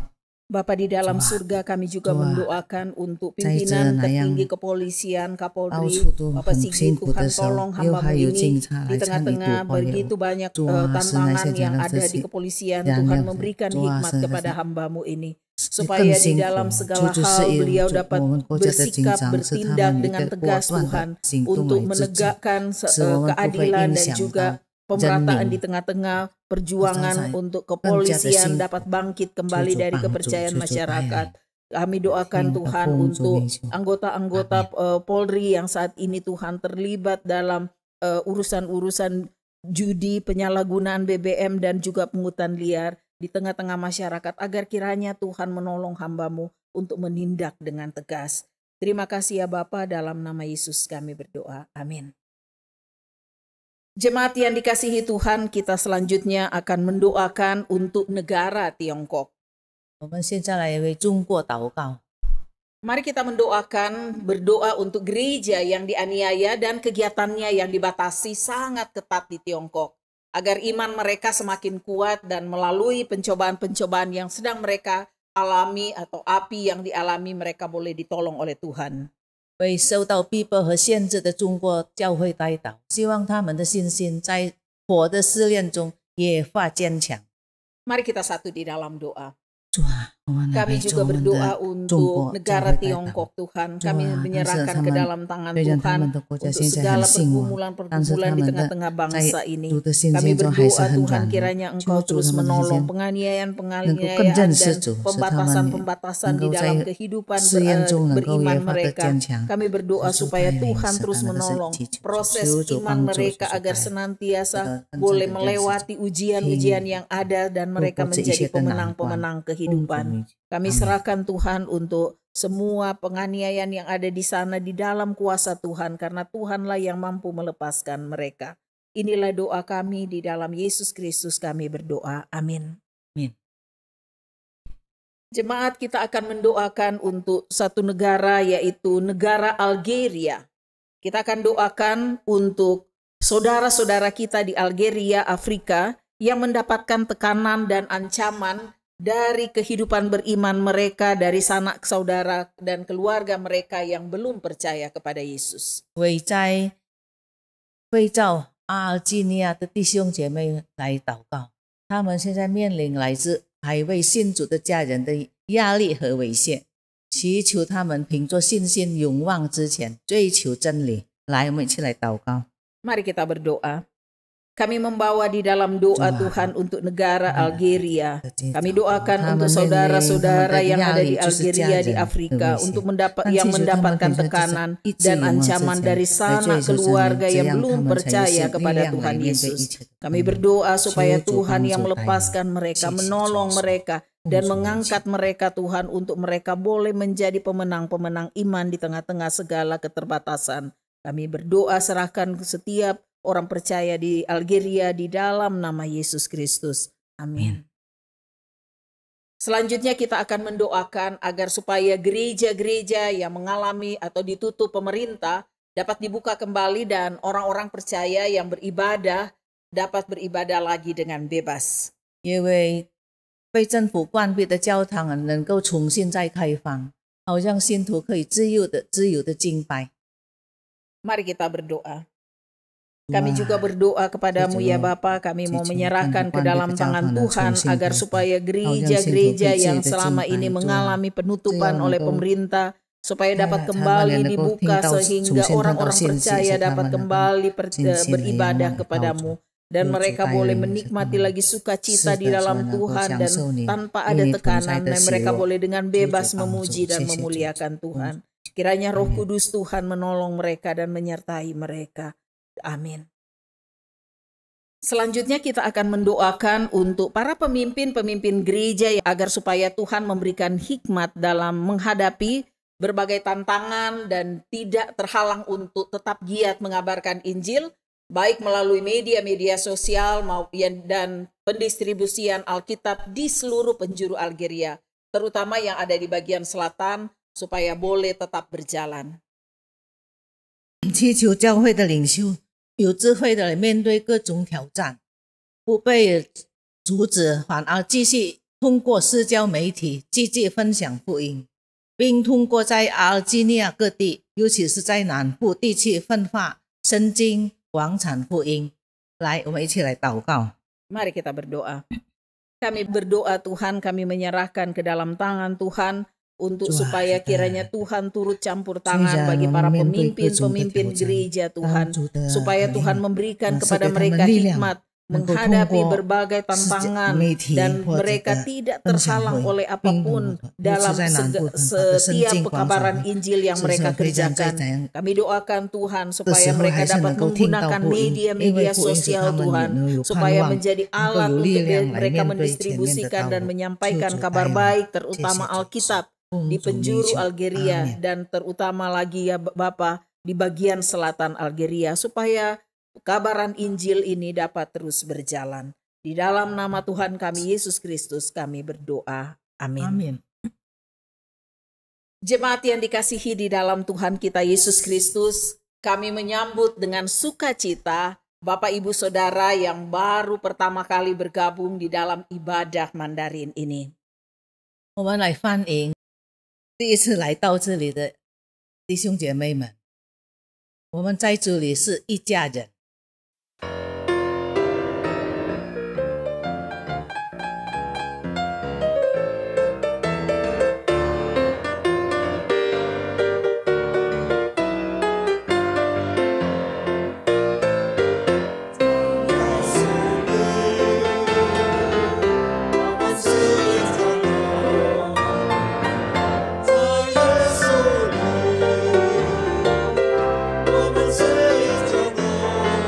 Bapa di dalam surga, kami juga mendoakan untuk pimpinan tertinggi kepolisian, Kapolri, Bapak Sigit, Tuhan tolong hamba-Mu ini di tengah-tengah begitu banyak tantangan yang ada di kepolisian. Tuhan memberikan hikmat kepada hamba-Mu ini, supaya di dalam segala hal beliau dapat bersikap, bertindak dengan tegas, Tuhan, untuk menegakkan keadilan dan juga pemerataan di tengah-tengah perjuangan untuk kepolisian dapat bangkit kembali dari kepercayaan masyarakat. Kami doakan Tuhan untuk anggota-anggota Polri yang saat ini Tuhan terlibat dalam urusan-urusan judi, penyalahgunaan BBM, dan juga pungutan liar di tengah-tengah masyarakat, agar kiranya Tuhan menolong hamba-Mu untuk menindak dengan tegas. Terima kasih ya Bapa, dalam nama Yesus kami berdoa. Amin. Jemaat yang dikasihi Tuhan, kita selanjutnya akan mendoakan untuk negara Tiongkok. 我们现在来为中国祷告。 Mari kita berdoa untuk gereja yang dianiaya dan kegiatannya yang dibatasi sangat ketat di Tiongkok, agar iman mereka semakin kuat dan melalui pencobaan-pencobaan yang sedang mereka alami atau api yang dialami mereka boleh ditolong oleh Tuhan. 为受到逼迫和限制的中国教会代祷，希望他们的信心在火的试炼中越发坚强。 Mari kita satu di dalam doa. 主啊，我们来 Kami 为 juga 我们 berdoa 的 untuk 中国教 negara 会代祷。 Tiongkok, Tuhan. Tuhan, Kami menyerahkan ke dalam tangan 虽然他 Tuhan 们的国家 untuk 现在 segala 很兴旺，但是 pergumulan 他 di 们的 tengah-tengah 在 bangsa ini. 主的信 Kami 心中还是 berdoa 很 Tuhan 软弱， kiranya 求 Engkau 主 terus 他们的信 menolong 心 penganiayaan 更认识 dan 主，使他们 pembatasan-pembatasan 能 di 够 dalam 在 kehidupan 试验中能够 beriman 越发的 mereka. 坚强。 Kami berdoa 主 supaya 带领 Tuhan 使 terus 他们的身 menolong 体主 proses 求主 iman 帮助 mereka 主 agar 带 senantiasa 更 boleh 加的认识 melewati ujian-ujian yang ada dan mereka 度过这一 menjadi 些的难关。 pemenang-pemenang 奉主 kehidupan. 名 Kami serahkan Tuhan untuk semua penganiayaan yang ada di sana di dalam kuasa Tuhan, karena Tuhanlah yang mampu melepaskan mereka. Inilah doa kami di dalam Yesus Kristus kami berdoa. Amin. Amin. Jemaat, kita akan mendoakan untuk satu negara, yaitu negara Algeria. Kita akan doakan untuk saudara-saudara kita di Algeria, Afrika, yang mendapatkan tekanan dan ancaman dari kehidupan beriman mereka, dari sanak saudara dan keluarga mereka yang belum percaya kepada Yesus. 为在会照阿尔及利亚的弟兄姐妹来祷告，他们现在面临来自还未信主的家人的压力和危险，祈求他们凭着信心勇往直前，追求真理。来，我们一起来祷告。 Mari kita berdoa. Kami membawa di dalam doa Tuhan untuk negara Algeria. Kami doakan untuk saudara-saudara yang ada di Algeria, di Afrika, untuk yang mendapatkan tekanan dan ancaman dari sanak keluarga yang belum percaya kepada Tuhan Yesus. Kami berdoa supaya Tuhan yang melepaskan mereka, menolong mereka, dan mengangkat mereka, Tuhan, untuk mereka boleh menjadi pemenang-pemenang iman di tengah-tengah segala keterbatasan. Kami berdoa serahkan setiap orang percaya di Algeria di dalam nama Yesus Kristus. Amin. Selanjutnya kita akan mendoakan agar supaya gereja-gereja yang mengalami atau ditutup pemerintah dapat dibuka kembali dan orang-orang percaya yang beribadah dapat beribadah lagi dengan bebas. 因为被政府关闭的教堂能够重新再开放，好让信徒可以自由的敬拜。 Mari kita berdoa. Kami juga berdoa kepadamu ya Bapa, kami mau menyerahkan ke dalam tangan Tuhan agar supaya gereja-gereja yang selama ini mengalami penutupan oleh pemerintah supaya dapat kembali dibuka sehingga orang-orang percaya dapat kembali beribadah kepadamu. Dan mereka boleh menikmati lagi sukacita di dalam Tuhan dan tanpa ada tekanan, dan mereka boleh dengan bebas memuji dan memuliakan Tuhan. Kiranya Roh Kudus Tuhan menolong mereka dan menyertai mereka. Amin. Selanjutnya kita akan mendoakan untuk para pemimpin-pemimpin gereja agar supaya Tuhan memberikan hikmat dalam menghadapi berbagai tantangan dan tidak terhalang untuk tetap giat mengabarkan Injil, baik melalui media-media sosial maupun dan pendistribusian Alkitab di seluruh penjuru Algeria, terutama yang ada di bagian selatan, supaya boleh tetap berjalan. 祈求教会的领袖有智慧的面对各种挑战，不被阻止，反而继续通过社交媒体积极分享福音，并通过在阿尔及利亚各地，尤其是在南部地区分发圣经广场福音。来，我们一起来祷告。 Mari kita berdoa. Kami berdoa Tuhan, kami menyerahkan ke dalam tangan Tuhan untuk supaya kiranya Tuhan turut campur tangan bagi para pemimpin-pemimpin gereja Tuhan, supaya Tuhan memberikan kepada mereka hikmat menghadapi berbagai tantangan dan mereka tidak terhalang oleh apapun dalam setiap pekabaran Injil yang mereka kerjakan. Kami doakan Tuhan supaya mereka dapat menggunakan media-media sosial Tuhan, supaya menjadi alat untuk mereka mendistribusikan dan menyampaikan kabar baik, terutama Alkitab di penjuru Algeria dan terutama lagi ya Bapa di bagian selatan Algeria, supaya kabaran Injil ini dapat terus berjalan. Di dalam nama Tuhan kami Yesus Kristus kami berdoa. Amin. Amin. Jemaat yang dikasihi di dalam Tuhan kita Yesus Kristus, kami menyambut dengan sukacita Bapak Ibu Saudara yang baru pertama kali bergabung di dalam ibadah Mandarin ini. 我们来欢迎第一次来到这里的弟兄姐妹们，我们在这里是一家人。我们最骄傲。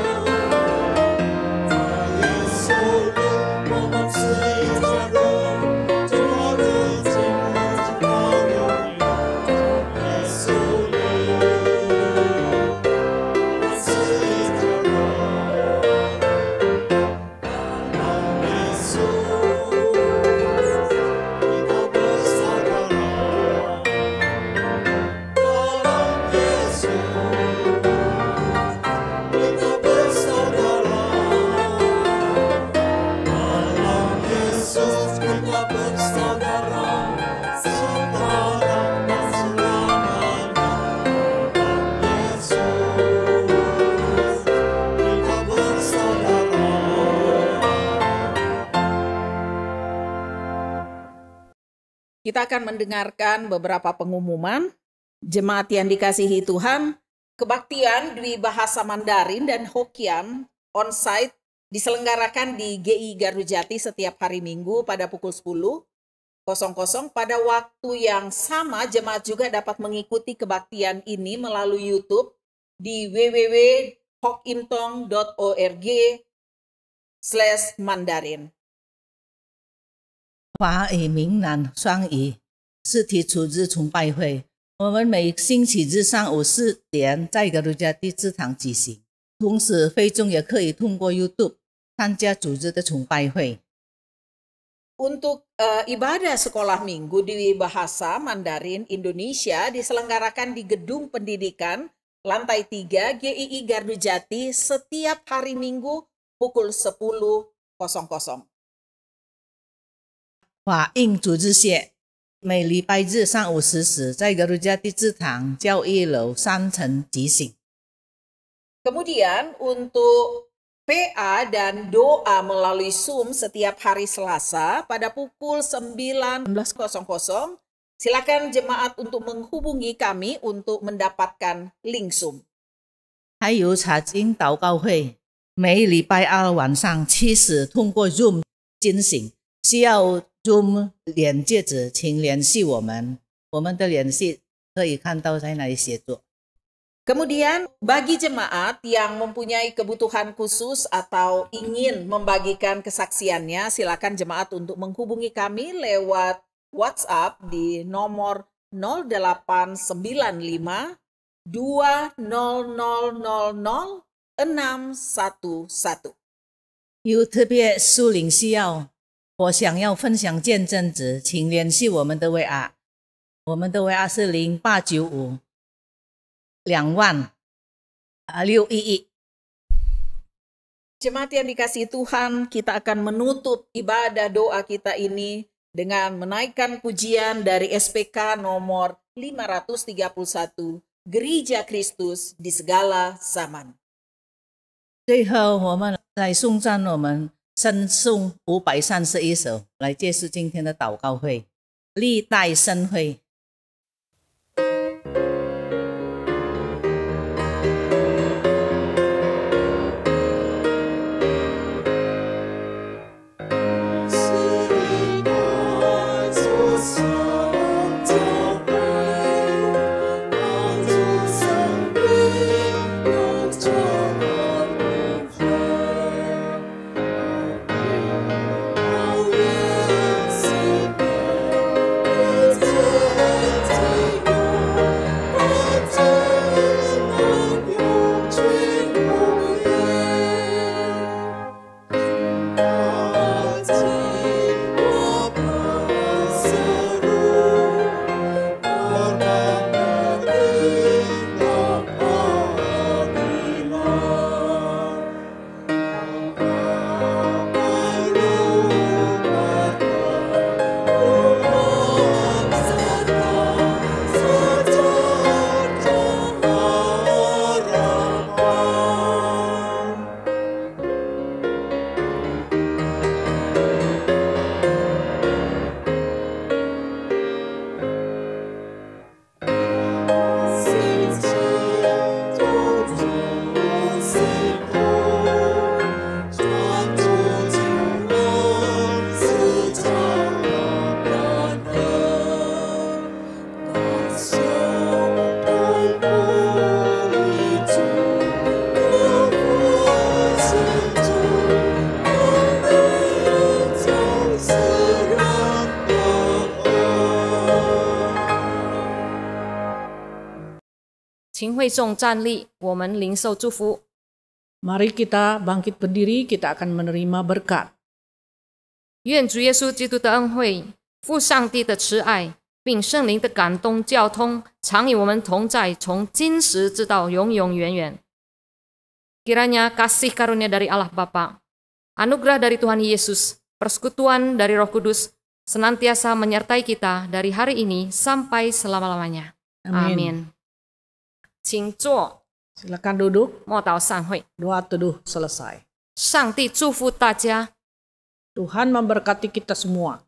Kita akan mendengarkan beberapa pengumuman. Jemaat yang dikasihi Tuhan, kebaktian Dwi Bahasa Mandarin dan Hokkien on-site diselenggarakan di GI Gardu-Jati setiap hari Minggu pada pukul 10.00. Pada waktu yang sama, jemaat juga dapat mengikuti kebaktian ini melalui YouTube di www.hokkintong.org/Mandarin。华语闽南双语实体主日崇拜会，我们每星期日上午4点在格鲁加地支堂举行，同时会众也可以通过 YouTube 参加主日的崇拜会。Untuk ibadah sekolah minggu di Bahasa Mandarin Indonesia diselenggarakan di Gedung Pendidikan lantai 3 GII Gardu-Jati setiap hari Minggu pukul 10.00。华印主日学每礼拜日上午10时在格鲁加地支堂教育楼3层举行。Kemudian untuk PA dan doa melalui Zoom setiap hari Selasa pada pukul 19.00. Silakan jemaat untuk menghubungi kami untuk mendapatkan link Zoom. 还有查经祷告会，每礼拜2晚上7时通过 Zoom 进行。需要 Zoom 连接者，请联系我们。我们的联系可以看到在哪里写作。Kemudian bagi jemaat yang mempunyai kebutuhan khusus atau ingin membagikan kesaksiannya, silakan jemaat untuk menghubungi kami lewat WhatsApp di nomor 0895 20000611。有特别属灵需要或想要分享见证者，请联系我们的 WA。我们的 WA 是0895-2000611。Jemaat yang dikasihi Tuhan, kita akan menutup ibadah doa kita ini dengan menaikkan pujian dari SPK nomor 531, Gereja Kristus di segala zaman。最后，我们来颂赞我们圣颂531首，来结束今天的祷告会。历代圣会。请会众站立，我们领受祝福。 Mari kita bangkit berdiri, kita akan menerima berkat. 愿主耶稣基督的恩惠、父上帝的慈爱，并圣灵的感动交通，常与我们同在，从今时直到永永远远。Kiranya kasih karunia dari Allah Bapa, anugerah dari Tuhan Yesus, persekutuan dari Roh Kudus, senantiasa menyertai kita dari hari ini sampai selama-lamanya. Amin. 请坐， Silakan duduk, 默祷散会。 doa teduh selesai. 上帝祝福大家。 Tuhan memberkati kita semua.